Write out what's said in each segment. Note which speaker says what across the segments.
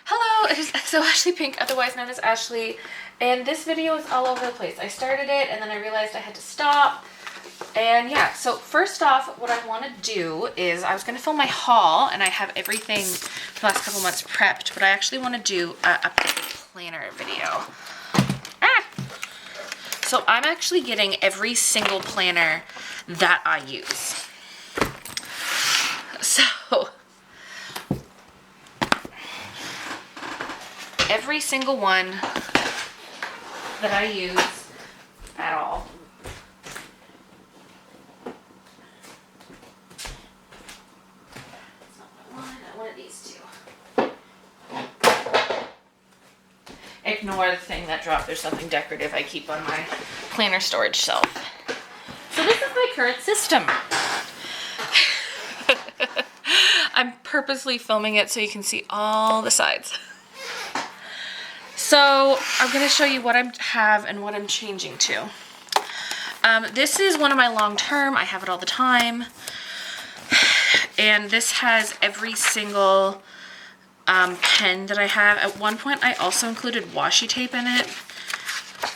Speaker 1: Hello, it is so Ashley Pink, otherwise known as Ashley, and this video is all over the place. I started it and then I realized I had to stop, and yeah, so first off, what I want to do is I was going to film my haul, and I have everything for the last couple months prepped, but I actually want to do a planner video. So I'm actually getting every single planner that I use. So every single one that I use at all. That's not what I want. I wanted these two. Ignore the thing that dropped. There's something decorative I keep on my planner storage shelf. So this is my current system. I'm purposely filming it so you can see all the sides. So I'm going to show you what I have and what I'm changing to. This is one of my long-term. I have it all the time. And this has every single pen that I have. At one point I also included washi tape in it,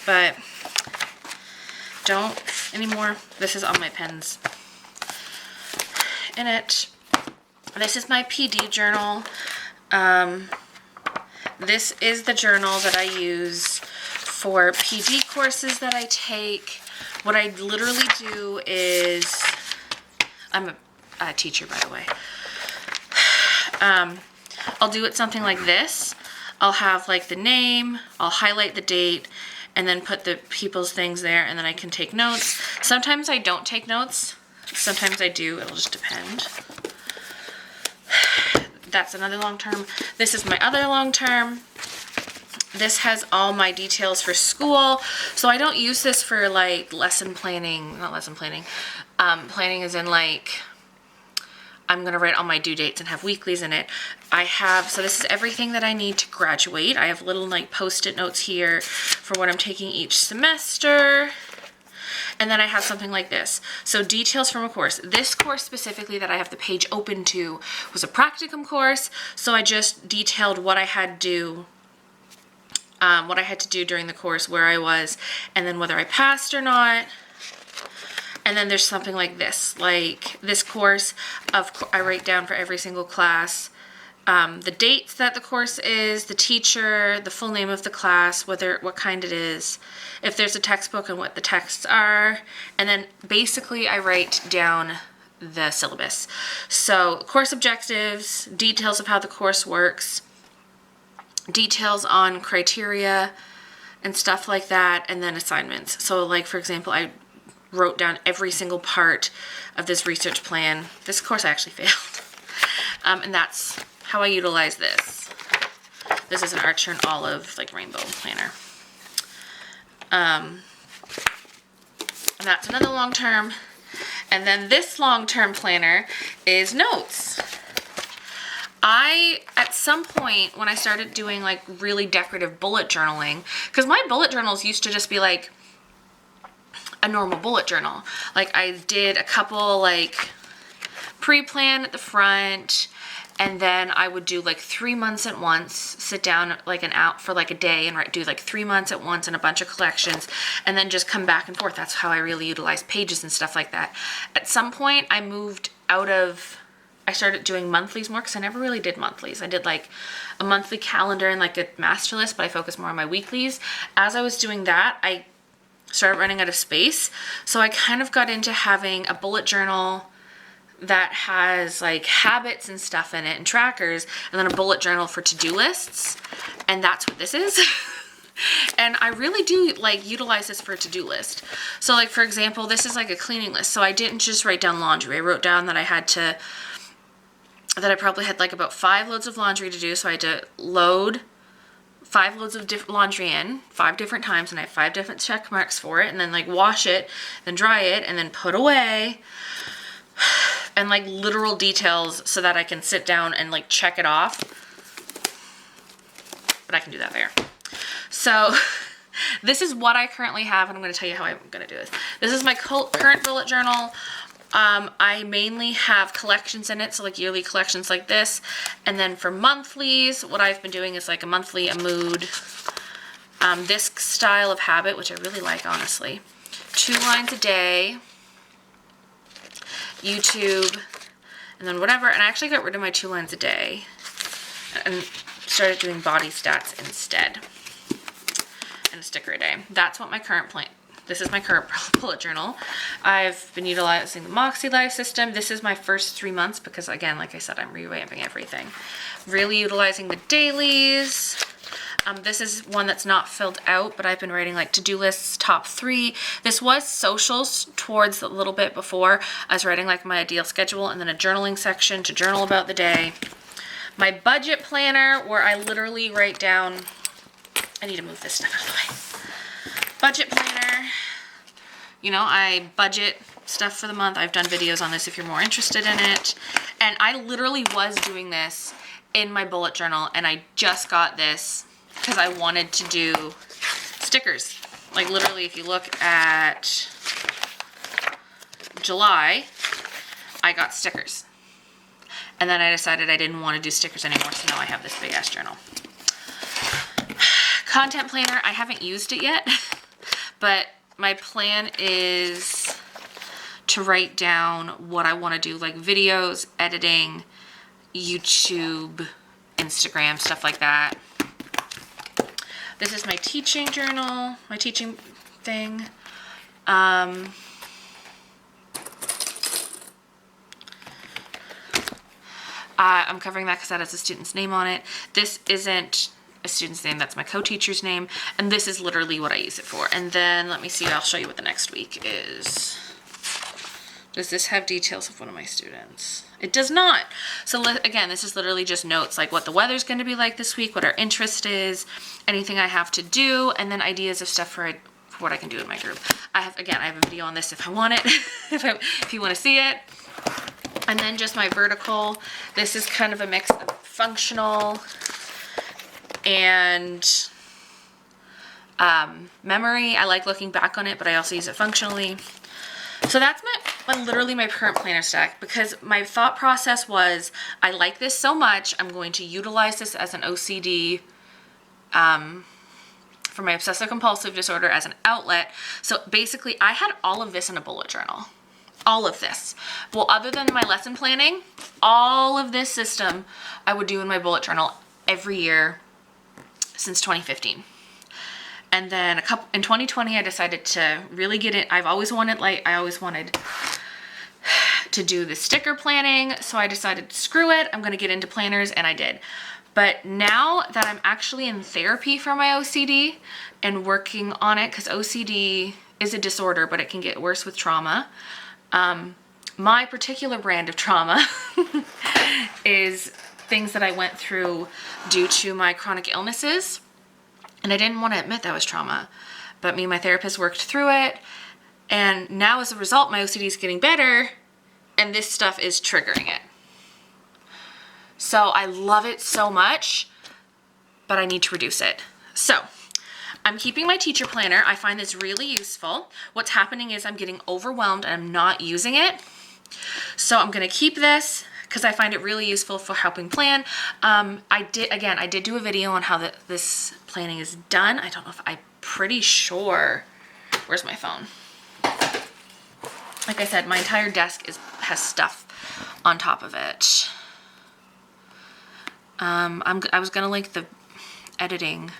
Speaker 1: but don't anymore. This is all my pens in it. This is my PD journal. This is the journal that I use for PD courses that I take. What I literally do is, I'm a teacher, by the way. I'll do it something like this. I'll have like the name, I'll highlight the date, and then put the people's things there, and then I can take notes. Sometimes I don't take notes. Sometimes I do. It'll just depend. That's another long term. This is my other long term. This has all my details for school. So I don't use this for like lesson planning, not lesson planning. Planning is in like, I'm going to write all my due dates and have weeklies in it. So this is everything that I need to graduate. I have little like post-it notes here for what I'm taking each semester. And then I have something like this. So details from a course. This course specifically that I have the page open to was a practicum course. So I just detailed what I had to do during the course, where I was, and then whether I passed or not. And then there's something like this course I write down for every single class. The dates that the course is, the teacher, the full name of the class, what kind it is, if there's a textbook and what the texts are, and then basically I write down the syllabus. So course objectives, details of how the course works, details on criteria and stuff like that, and then assignments. So like, for example, I wrote down every single part of this research plan. This course I actually failed. And that's how I utilize this. This is an Archer and Olive, like rainbow planner. And that's another long term. And then this long term planner is notes. At some point when I started doing like really decorative bullet journaling, because my bullet journals used to just be like a normal bullet journal. Like I did a couple like pre-plan at the front, and then I would do like 3 months at once, sit down like for like a day and do like 3 months at once and a bunch of collections, and then just come back and forth. That's how I really utilize pages and stuff like that. At some point I started doing monthlies more, because I never really did monthlies. I did like a monthly calendar and like a master list, but I focused more on my weeklies. As I was doing that, I started running out of space. So I kind of got into having a bullet journal that has like habits and stuff in it and trackers, and then a bullet journal for to-do lists. And that's what this is. And I really do like utilize this for a to-do list. So like, for example, this is like a cleaning list. So I didn't just write down laundry. I wrote down that I probably had like about 5 loads of laundry to do. So I had to load 5 loads of laundry in 5 different times, and I have 5 different check marks for it, and then like wash it, then dry it, and then put away, and like literal details so that I can sit down and like check it off. But I can do that there. So this is what I currently have, and I'm going to tell you how I'm going to do this. This is my current bullet journal. I mainly have collections in it, so like yearly collections like this. And then for monthlies, what I've been doing is like a monthly, a mood, this style of habit, which I really like, honestly. 2 lines a day, YouTube, and then whatever. And I actually got rid of my 2 lines a day and started doing body stats instead. And a sticker a day. That's what my current plan. This is my current bullet journal. I've been utilizing the Moxie Life system. This is my first 3 months because, again, like I said, I'm revamping everything. Really utilizing the dailies. This is one that's not filled out, but I've been writing like to-do lists, top 3. This was socials towards a little bit before. I was writing like my ideal schedule and then a journaling section to journal about the day. My budget planner, where I literally write down, I need to move this stuff out of the way. Budget planner, you know, I budget stuff for the month. I've done videos on this if you're more interested in it. And I literally was doing this in my bullet journal, and I just got this because I wanted to do stickers. Like literally, if you look at July, I got stickers. And then I decided I didn't want to do stickers anymore, so now I have this big ass journal. Content planner, I haven't used it yet. But my plan is to write down what I want to do, like videos, editing, YouTube, Instagram, stuff like that. This is my teaching journal, my teaching thing. I'm covering that because that has a student's name on it. This isn't a student's name, that's my co-teacher's name, and this is literally what I use it for. And then let me see, I'll show you what the next week is. Does this have details of one of my students? It does not. So again, this is literally just notes, like what the weather's going to be like this week, what our interest is, anything I have to do, and then ideas of stuff for what I can do in my group. I have a video on this if I want it, if you want to see it. And then just my vertical. This is kind of a mix of functional and memory. I like looking back on it, but I also use it functionally. So that's literally my current planner stack, because my thought process was, I like this so much, I'm going to utilize this as an OCD for my obsessive compulsive disorder as an outlet. So basically I had all of this in a bullet journal. All of this. Well, other than my lesson planning, all of this system I would do in my bullet journal every year since 2015. And then in 2020, I decided to really get it. I always wanted to do the sticker planning. So I decided, screw it, I'm going to get into planners, and I did. But now that I'm actually in therapy for my OCD and working on it, because OCD is a disorder, but it can get worse with trauma. My particular brand of trauma is things that I went through due to my chronic illnesses. And I didn't want to admit that was trauma, but me and my therapist worked through it. And now as a result, my OCD is getting better, and this stuff is triggering it. So I love it so much, but I need to reduce it. So I'm keeping my teacher planner. I find this really useful. What's happening is I'm getting overwhelmed and I'm not using it. So I'm going to keep this because I find it really useful for helping plan. I did do a video on how this planning is done. I don't know if I'm pretty sure. Where's my phone? Like I said, my entire desk has stuff on top of it. I was gonna link the editing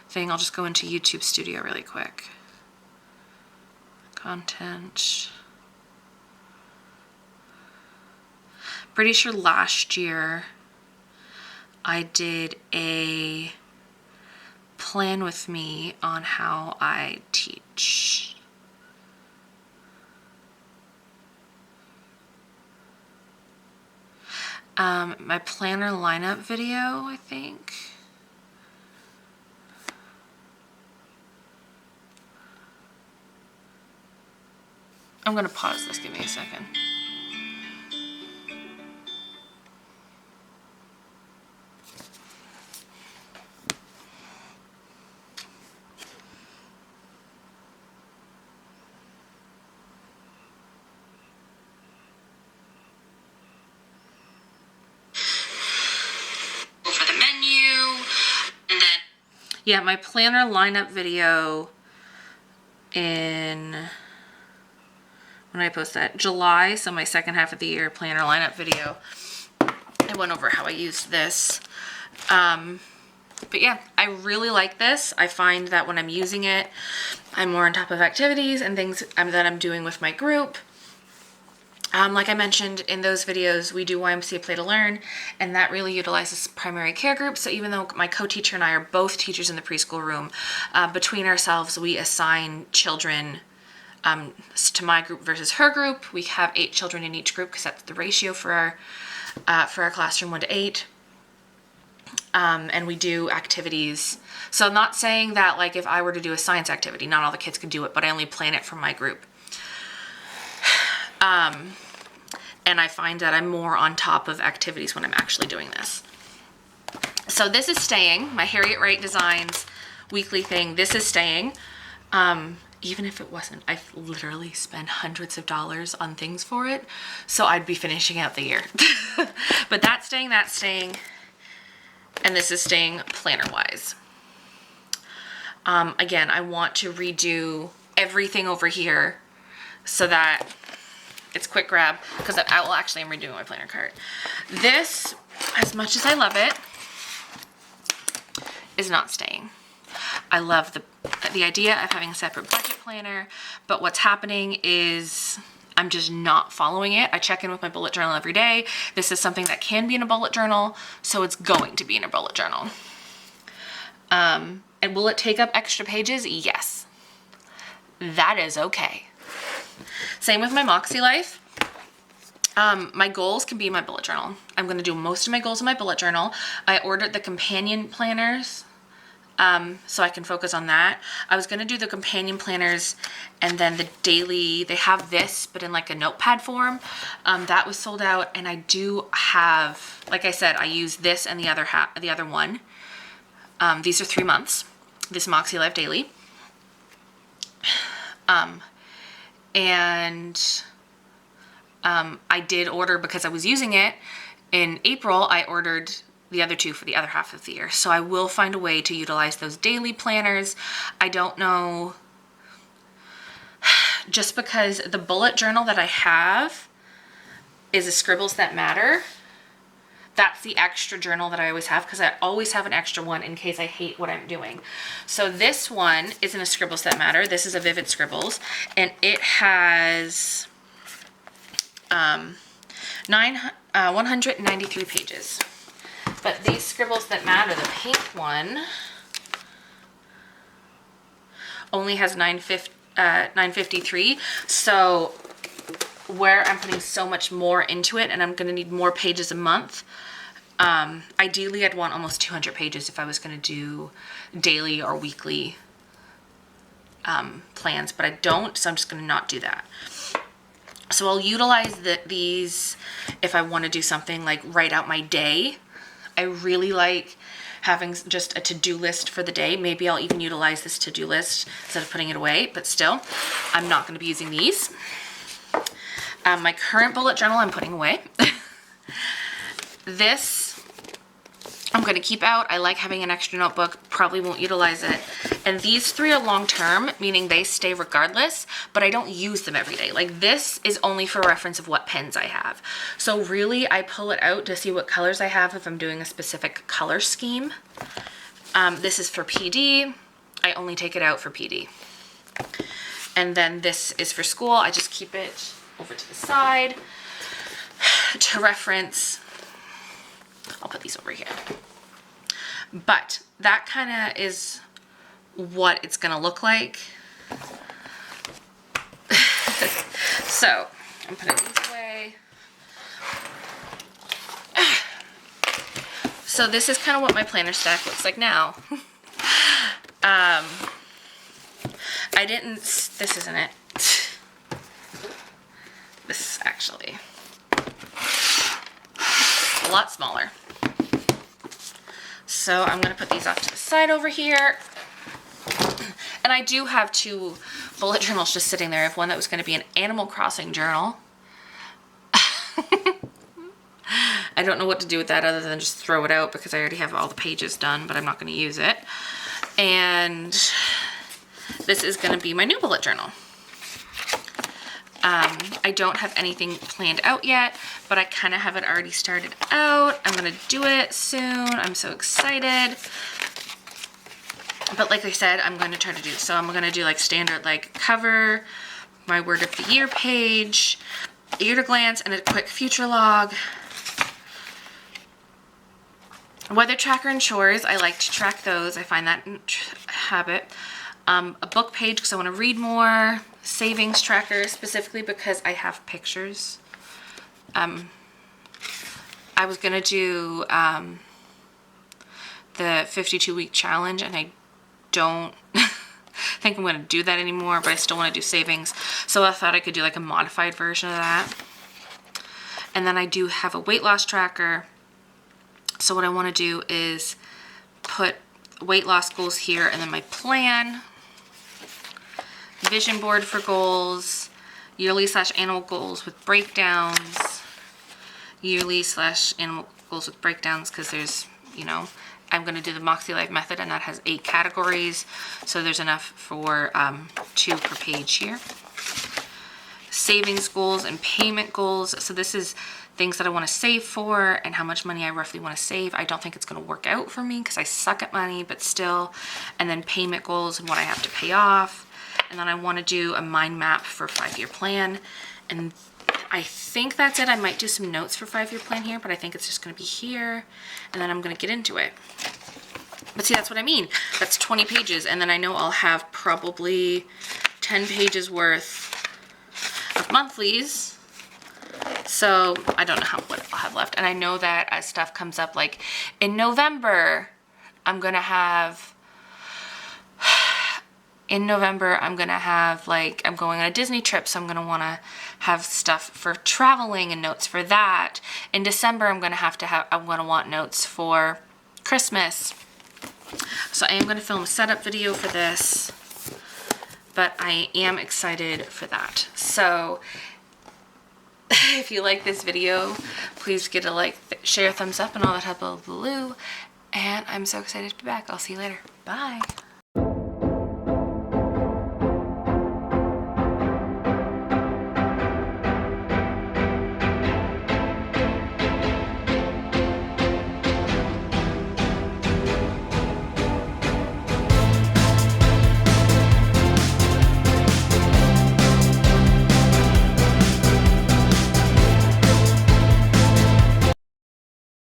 Speaker 1: thing. I'll just go into YouTube Studio really quick. Content. Pretty sure last year I did a plan with me on how I teach. My planner lineup video, I think. I'm gonna pause this, give me a second. Yeah, my planner lineup video in, when did I post that? July, so my second half of the year planner lineup video. I went over how I used this. But yeah, I really like this. I find that when I'm using it, I'm more on top of activities and things that I'm doing with my group. Like I mentioned in those videos, we do YMCA Play to Learn, and that really utilizes primary care groups. So even though my co-teacher and I are both teachers in the preschool room, between ourselves, we assign children to my group versus her group. We have 8 children in each group because that's the ratio for our classroom, 1:8. And we do activities. So I'm not saying that like if I were to do a science activity, not all the kids could do it, but I only plan it for my group. And I find that I'm more on top of activities when I'm actually doing this. So this is staying. My Harriet Wright Designs weekly thing, this is staying. Even if it wasn't, I've literally spent hundreds of dollars on things for it. So I'd be finishing out the year. But that's staying, and this is staying planner-wise. Again, I want to redo everything over here so that it's quick grab, because I'm redoing my planner cart. This, as much as I love it, is not staying. I love the idea of having a separate budget planner, but what's happening is I'm just not following it. I check in with my bullet journal every day. This is something that can be in a bullet journal, so it's going to be in a bullet journal. And will it take up extra pages? Yes. That is okay. Same with my Moxie Life. My goals can be in my bullet journal. I'm going to do most of my goals in my bullet journal. I ordered the companion planners so I can focus on that. I was going to do the companion planners and then the daily, they have this, but in like a notepad form. That was sold out, and I do have, like I said, I use this and the other one. These are 3 months, this Moxie Life Daily. I did order, because I was using it in April, I ordered the other 2 for the other half of the year. So I will find a way to utilize those daily planners. I don't know, just because the bullet journal that I have is a Scribbles That Matter. That's the extra journal that I always have, because I always have an extra one in case I hate what I'm doing. So this one isn't a Scribbles That Matter. This is a Vivid Scribbles, and it has 193 pages. But these Scribbles That Matter, the pink one, only has 953. So where I'm putting so much more into it, and I'm going to need more pages a month. Ideally, I'd want almost 200 pages if I was going to do daily or weekly plans, but I don't, so I'm just going to not do that. So I'll utilize these if I want to do something like write out my day. I really like having just a to-do list for the day. Maybe I'll even utilize this to-do list instead of putting it away, but still, I'm not going to be using these. My current bullet journal I'm putting away. This I'm going to keep out. I like having an extra notebook. Probably won't utilize it. And these 3 are long-term, meaning they stay regardless, but I don't use them every day. Like, this is only for reference of what pens I have. So really, I pull it out to see what colors I have if I'm doing a specific color scheme. This is for PD. I only take it out for PD. And then this is for school. I just keep it over to the side to reference. I'll put these over here. But that kind of is what it's going to look like. So I'm putting these away. So this is kind of what my planner stack looks like now. This isn't it. This actually a lot smaller. So I'm going to put these off to the side over here. And I do have 2 bullet journals just sitting there. I have one that was going to be an Animal Crossing journal. I don't know what to do with that other than just throw it out because I already have all the pages done, but I'm not going to use it. And this is going to be my new bullet journal. I don't have anything planned out yet, but I kind of have it already started out. I'm going to do it soon. I'm so excited. But like I said, I'm going to try to do, so I'm going to do like standard like cover, my word of the year page, year to glance, and a quick future log. Weather tracker and chores, I like to track those. I find that a habit. A book page because I want to read more. Savings tracker specifically because I have pictures. I was going to do the 52-week challenge, and I don't think I'm going to do that anymore, but I still want to do savings. So I thought I could do like a modified version of that. And then I do have a weight loss tracker. So what I want to do is put weight loss goals here, and then my plan, vision board for goals, yearly/annual goals with breakdowns, yearly/annual goals with breakdowns, because there's, you know, I'm going to do the Moxie Life method, and that has 8 categories, so there's enough for 2 per page here. Savings goals and payment goals. So this is things that I want to save for and how much money I roughly want to save. I don't think it's going to work out for me because I suck at money, but still. And then payment goals and what I have to pay off. And then I want to do a mind map for 5-year plan. And I think that's it. I might do some notes for 5-year plan here, but I think it's just going to be here. And then I'm going to get into it. But see, that's what I mean. That's 20 pages. And then I know I'll have probably 10 pages worth of monthlies. So I don't know what I'll have left. And I know that as stuff comes up, like in November, I'm going to have like, I'm going on a Disney trip, so I'm going to want to have stuff for traveling and notes for that. In December, I'm going to want notes for Christmas. So I am going to film a setup video for this, but I am excited for that. So if you like this video, please get a like, share, thumbs up, and all that hubbub. And I'm so excited to be back. I'll see you later. Bye.